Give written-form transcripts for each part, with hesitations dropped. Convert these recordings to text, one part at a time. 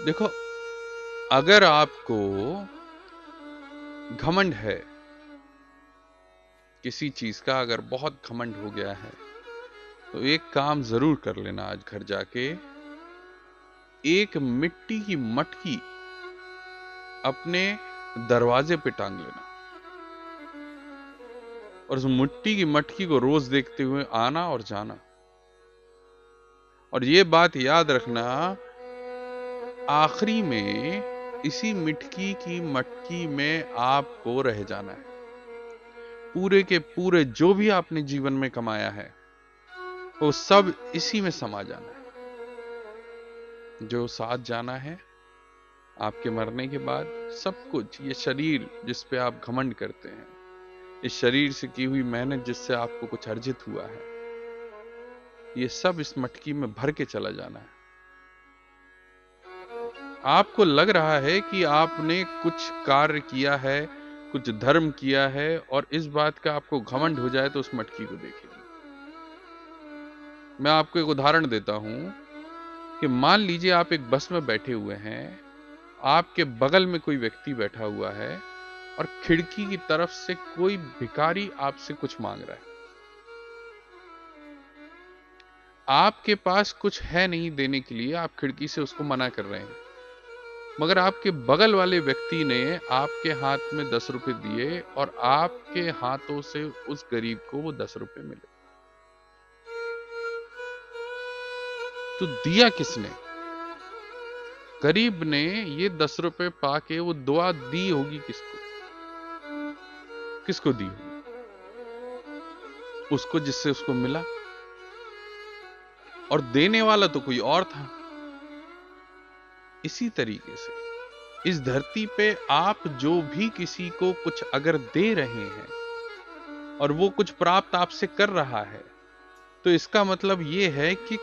देखो, अगर आपको घमंड है किसी चीज का, अगर बहुत घमंड हो गया है, तो एक काम जरूर कर लेना आज घर जाके। एक मिट्टी की मटकी अपने दरवाजे पे टांग लेना और उस मिट्टी की मटकी को रोज देखते हुए आना और जाना। और ये बात याद रखना, आखिरी में इसी मिटकी की मटकी में आपको रह जाना है। पूरे के पूरे जो भी आपने जीवन में कमाया है वो सब इसी में समा जाना है। जो साथ जाना है आपके मरने के बाद, सब कुछ, ये शरीर जिस पे आप घमंड करते हैं, इस शरीर से की हुई मेहनत जिससे आपको कुछ अर्जित हुआ है, ये सब इस मटकी में भर के चला जाना है। आपको लग रहा है कि आपने कुछ कार्य किया है, कुछ धर्म किया है, और इस बात का आपको घमंड हो जाए तो उस मटकी को देखिए। मैं आपको एक उदाहरण देता हूं कि मान लीजिए आप एक बस में बैठे हुए हैं, आपके बगल में कोई व्यक्ति बैठा हुआ है और खिड़की की तरफ से कोई भिखारी आपसे कुछ मांग रहा है। आपके पास कुछ है नहीं देने के लिए, आप खिड़की से उसको मना कर रहे हैं, मगर आपके बगल वाले व्यक्ति ने आपके हाथ में 10 रुपए दिए और आपके हाथों से उस गरीब को वो 10 रुपए मिले। तो दिया किसने? गरीब ने ये 10 रुपए पाके वो दुआ दी होगी किसको? किसको दी होगी? उसको जिससे उसको मिला। और देने वाला तो कोई और था। इसी तरीके से इस धरती पे आप जो भी किसी को कुछ अगर दे रहे हैं और वो कुछ प्राप्त आपसे कर रहा है, तो इसका मतलब ये है कि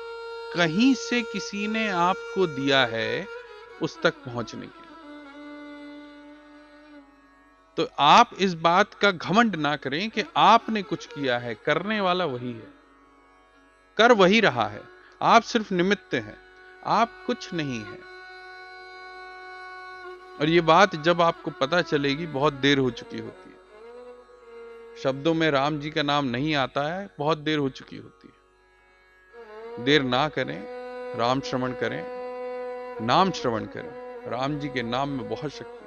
कहीं से किसी ने आपको दिया है उस तक पहुंचने के लिए। तो आप इस बात का घमंड ना करें कि आपने कुछ किया है, करने वाला वही है, कर वही रहा है, आप सिर्फ निमित्त हैं, आप कुछ नहीं है। और ये बात जब आपको पता चलेगी बहुत देर हो चुकी होती है। शब्दों में राम जी का नाम नहीं आता है, बहुत देर हो चुकी होती है। देर ना करें, राम श्रवण करें, नाम श्रवण करें। राम जी के नाम में बहुत शक्ति है।